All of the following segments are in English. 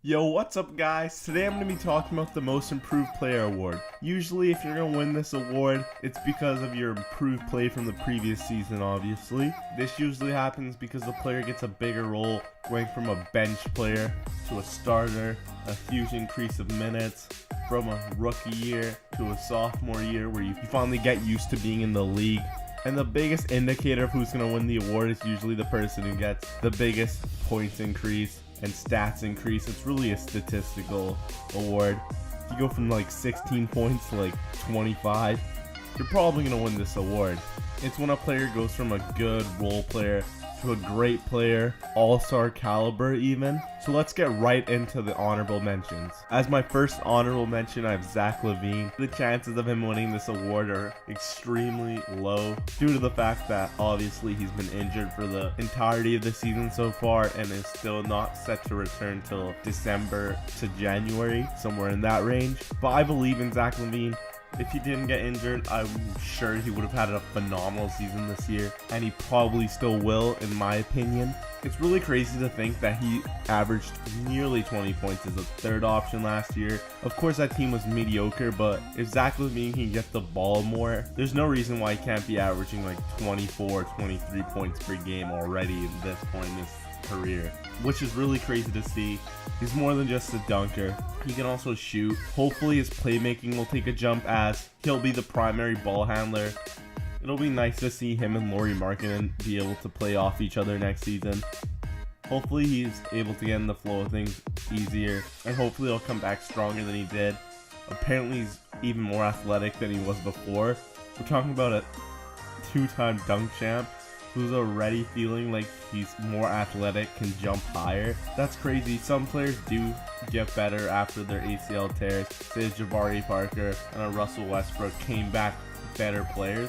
Yo, what's up guys? Today I'm going to be talking about the Most Improved Player Award. Usually if you're going to win this award, it's because of your improved play from the previous season obviously. This usually happens because the player gets a bigger role, going from a bench player to a starter, a huge increase of minutes, from a rookie year to a sophomore year where you finally get used to being in the league. And the biggest indicator of who's going to win the award is usually the person who gets the biggest points increase and stats increase. It's really a statistical award. If you go from like 16 points to like 25, you're probably going to win this award. It's when a player goes from a good role player to a great player, all-star caliber even. So let's get right into the honorable mentions. As my first honorable mention, I have Zach LaVine. The chances of him winning this award are extremely low due to the fact that obviously he's been injured for the entirety of the season so far and is still not set to return till December to January, somewhere in that range. But I believe in Zach LaVine. If he didn't get injured, I'm sure he would have had a phenomenal season this year, and he probably still will, in my opinion. It's really crazy to think that he averaged nearly 20 points as a third option last year. Of course, that team was mediocre, but if Zach LaVine can get the ball more, there's no reason why he can't be averaging like 24, 23 points per game already at this point in his career, which is really crazy to see. He's more than just a dunker. He can also shoot. Hopefully his playmaking will take a jump as he'll be the primary ball handler. It'll be nice to see him and Lauri Markkanen be able to play off each other next season. Hopefully he's able to get in the flow of things easier, and hopefully he'll come back stronger than he did. Apparently he's even more athletic than he was before. We're talking about a two-time dunk champ who's already feeling like he's more athletic, can jump higher. That's crazy. Some players do get better after their ACL tears. Say Jabari Parker and a Russell Westbrook came back better players.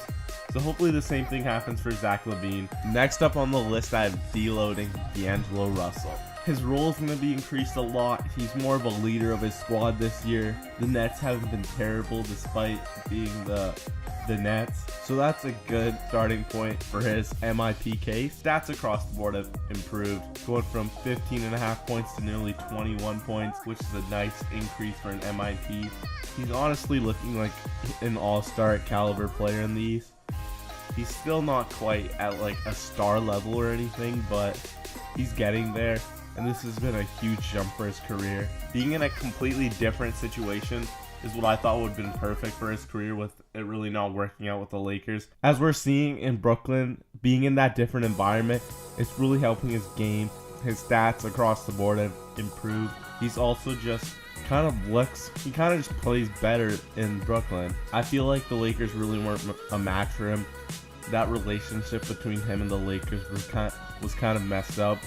So hopefully the same thing happens for Zach LaVine. Next up on the list, I have deloading D'Angelo Russell. His role is going to be increased a lot. He's more of a leader of his squad this year. The Nets haven't been terrible despite being the Nets. So that's a good starting point for his MIP case. Stats across the board have improved, going from 15.5 points to nearly 21 points, which is a nice increase for an MIP. He's honestly looking like an all-star caliber player in the East. He's still not quite at like a star level or anything, but he's getting there. And this has been a huge jump for his career. Being in a completely different situation is what I thought would have been perfect for his career, with it really not working out with the Lakers. As we're seeing in Brooklyn, being in that different environment, it's really helping his game. His stats across the board have improved. He's also just he kind of just plays better in Brooklyn. I feel like the Lakers really weren't a match for him. That relationship between him and the Lakers was kind of messed up.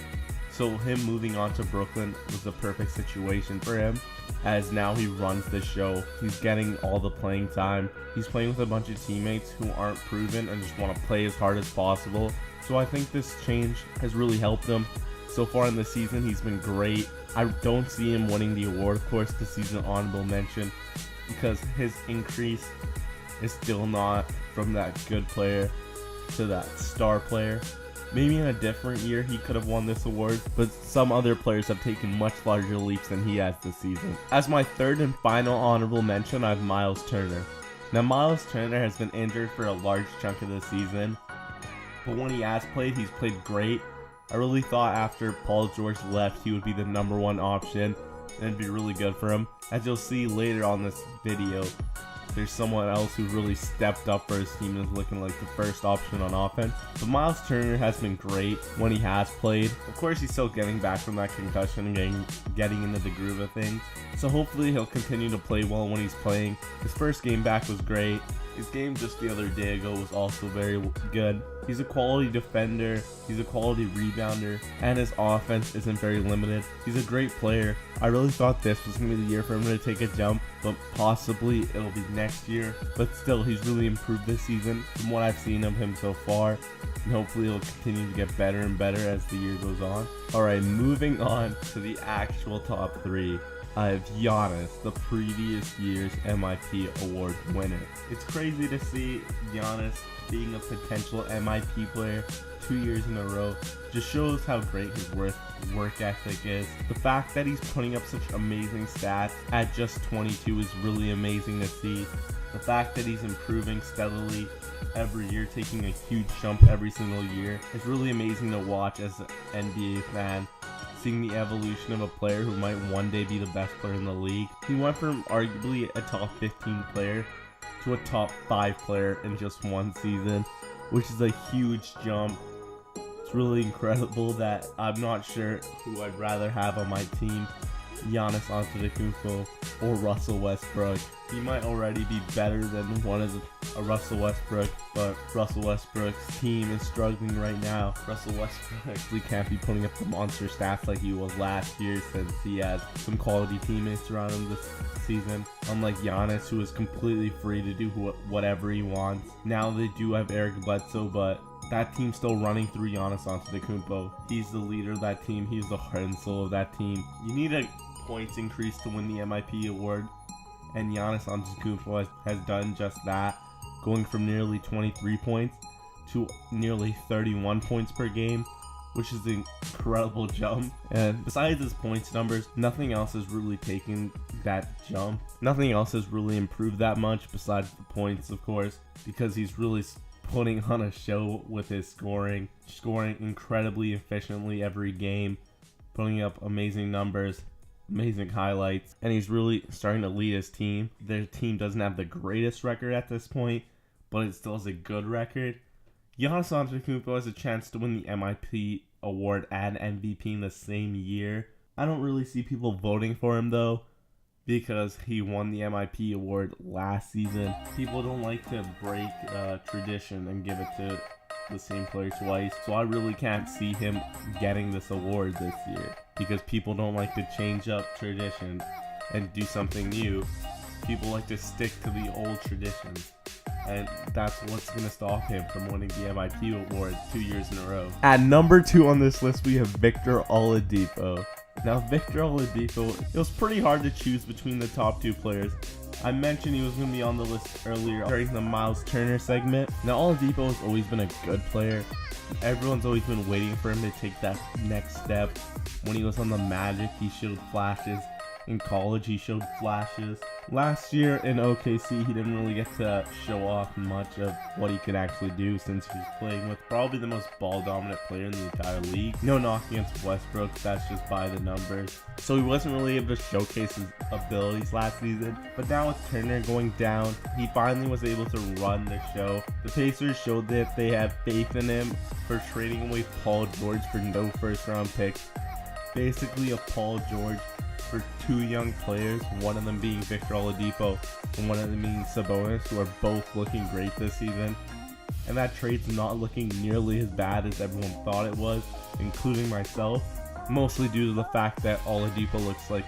So him moving on to Brooklyn was the perfect situation for him, as now he runs the show. He's getting all the playing time. He's playing with a bunch of teammates who aren't proven and just want to play as hard as possible. So I think this change has really helped him. So far in the season, he's been great. I don't see him winning the award. Of course, this is an honorable mention because his increase is still not from that good player to that star player. Maybe in a different year he could have won this award, but some other players have taken much larger leaps than he has this season. As my third and final honorable mention, I have Miles Turner. Now Miles Turner has been injured for a large chunk of the season, but when he has played, he's played great. I really thought after Paul George left, he would be the #1 option, and it'd be really good for him. As you'll see later on this video, there's someone else who really stepped up for his team and is looking like the first option on offense. But Miles Turner has been great when he has played. Of course, he's still getting back from that concussion and getting into the groove of things. So hopefully he'll continue to play well when he's playing. His first game back was great. His game just the other day ago was also very good. He's a quality defender, he's a quality rebounder, and his offense isn't very limited. He's a great player. I really thought this was going to be the year for him to take a jump, but possibly it'll be next year. But still, he's really improved this season from what I've seen of him so far, and hopefully he'll continue to get better and better as the year goes on. Alright, moving on to the actual top 3. I have Giannis, the previous year's MIP award winner. It's crazy to see Giannis being a potential MIP MIP player 2 years in a row just shows how great his work ethic is. The fact that he's putting up such amazing stats at just 22 is really amazing to see. The fact that he's improving steadily every year, taking a huge jump every single year, is really amazing to watch as an NBA fan. Seeing the evolution of a player who might one day be the best player in the league. He went from arguably a top 15 player to a top 5 player in just one season, which is a huge jump. It's really incredible that I'm not sure who I'd rather have on my team, Giannis Antetokounmpo or Russell Westbrook. He might already be better than one of a Russell Westbrook, but Russell Westbrook's team is struggling right now. Russell Westbrook actually can't be putting up the monster stats like he was last year, since he has some quality teammates around him this season. Unlike Giannis, who is completely free to do whatever he wants. Now they do have Eric Bledsoe, but that team's still running through Giannis Antetokounmpo. He's the leader of that team. He's the heart and soul of that team. You need a points increase to win the MIP award, and Giannis Antetokounmpo has done just that, going from nearly 23 points to nearly 31 points per game, which is an incredible jump. And besides his points numbers, nothing else has really taken that jump. Nothing else has really improved that much besides the points, of course, because he's really putting on a show with his scoring incredibly efficiently every game, putting up amazing numbers, amazing highlights, and he's really starting to lead his team. Their team doesn't have the greatest record at this point, but it still has a good record. Giannis Antetokounmpo has a chance to win the MIP award and MVP in the same year. I don't really see people voting for him though, because he won the MIP award last season. People don't like to break tradition and give it to the same player twice, so I really can't see him getting this award this year, because people don't like to change up tradition and do something new. People like to stick to the old traditions, and that's what's going to stop him from winning the MIP award 2 years in a row. At number 2 on this list, we have Victor Oladipo. Now, Victor Oladipo, it was pretty hard to choose between the top 2 players. I mentioned he was going to be on the list earlier during the Miles Turner segment. Now, Oladipo has always been a good player. Everyone's always been waiting for him to take that next step. When he was on the Magic, he showed flashes. In college, he showed flashes. Last year in OKC, he didn't really get to show off much of what he could actually do, since he was playing with probably the most ball-dominant player in the entire league. No knock against Westbrook, that's just by the numbers. So he wasn't really able to showcase his abilities last season. But now with Turner going down, he finally was able to run the show. The Pacers showed that they have faith in him for trading away Paul George for no first-round picks. Basically a Paul George for 2 young players, one of them being Victor Oladipo and one of them being Sabonis, who are both looking great this season. And that trade's not looking nearly as bad as everyone thought it was, including myself, mostly due to the fact that Oladipo looks like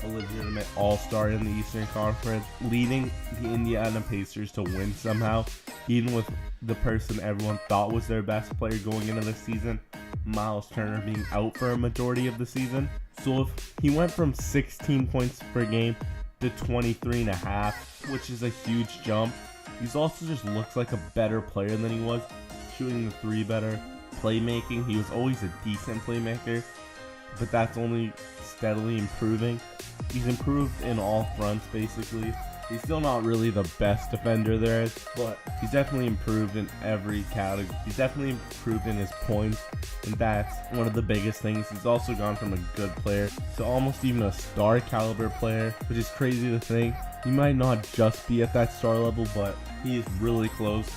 a legitimate all-star in the Eastern Conference, leading the Indiana Pacers to win somehow, even with the person everyone thought was their best player going into the season, Miles Turner, being out for a majority of the season. So if he went from 16 points per game to 23.5, which is a huge jump, he's also just looks like a better player than he was, shooting the 3 better, playmaking. He was always a decent playmaker, but that's only steadily improving. He's improved in all fronts, basically. He's still not really the best defender there is, but he's definitely improved in every category. He's definitely improved in his points, and that's one of the biggest things. He's also gone from a good player to almost even a star caliber player, which is crazy to think. He might not just be at that star level, but he is really close.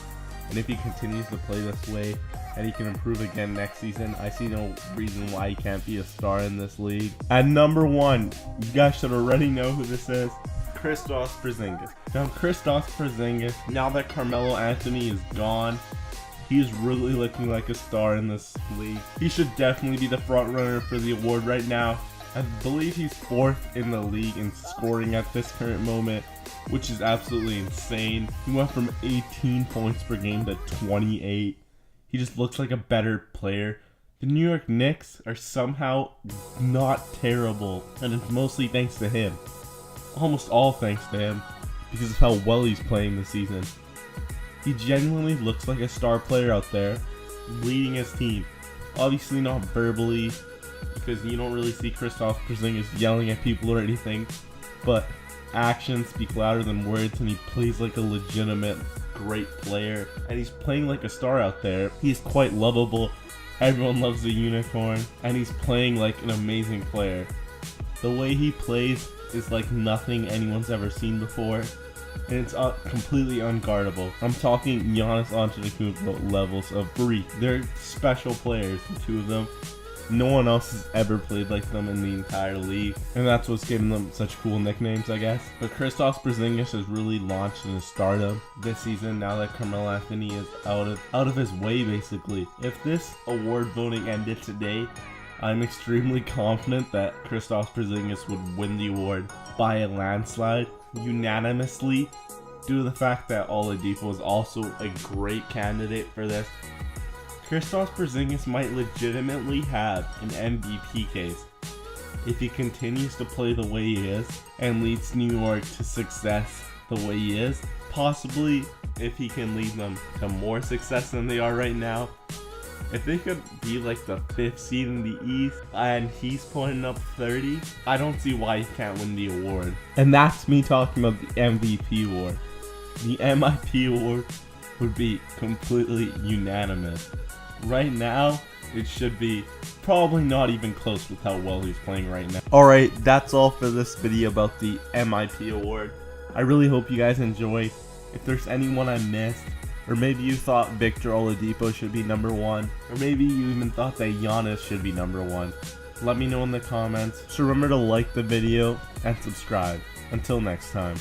And if he continues to play this way, and he can improve again next season, I see no reason why he can't be a star in this league. At number 1, you guys should already know who this is. Kristaps Porzingis. Now, Kristaps Porzingis, now that Carmelo Anthony is gone, he's really looking like a star in this league. He should definitely be the front runner for the award right now. I believe he's 4th in the league in scoring at this current moment, which is absolutely insane. He went from 18 points per game to 28. He just looks like a better player. The New York Knicks are somehow not terrible, and it's mostly thanks to him. Almost all thanks to him, because of how well he's playing this season. He genuinely looks like a star player out there, leading his team. Obviously not verbally, because you don't really see Kristaps Porzingis yelling at people or anything, but actions speak louder than words, and he plays like a legitimate great player, and he's playing like a star out there. He's quite lovable. Everyone loves the unicorn, and he's playing like an amazing player. The way he plays is like nothing anyone's ever seen before, and it's completely unguardable. I'm talking Giannis Antetokounmpo levels of freak. They're special players, the two of them. No one else has ever played like them in the entire league, and that's what's giving them such cool nicknames, I guess. But Kristaps Porzingis has really launched into stardom this season now that Carmelo Anthony is out of his way, basically. If this award voting ended today, I'm extremely confident that Kristaps Porzingis would win the award by a landslide, unanimously, due to the fact that Oladipo is also a great candidate for this. Kristaps Porzingis might legitimately have an MVP case if he continues to play the way he is and leads New York to success the way he is. Possibly if he can lead them to more success than they are right now. If they could be like the 5th seed in the East and he's putting up 30, I don't see why he can't win the award. And that's me talking about the MVP award. The MIP award would be completely unanimous. Right now, it should be probably not even close with how well he's playing right now. Alright, that's all for this video about the MIP award. I really hope you guys enjoyed. If there's anyone I missed, or maybe you thought Victor Oladipo should be number 1, or maybe you even thought that Giannis should be number 1, let me know in the comments. So remember to like the video and subscribe. Until next time.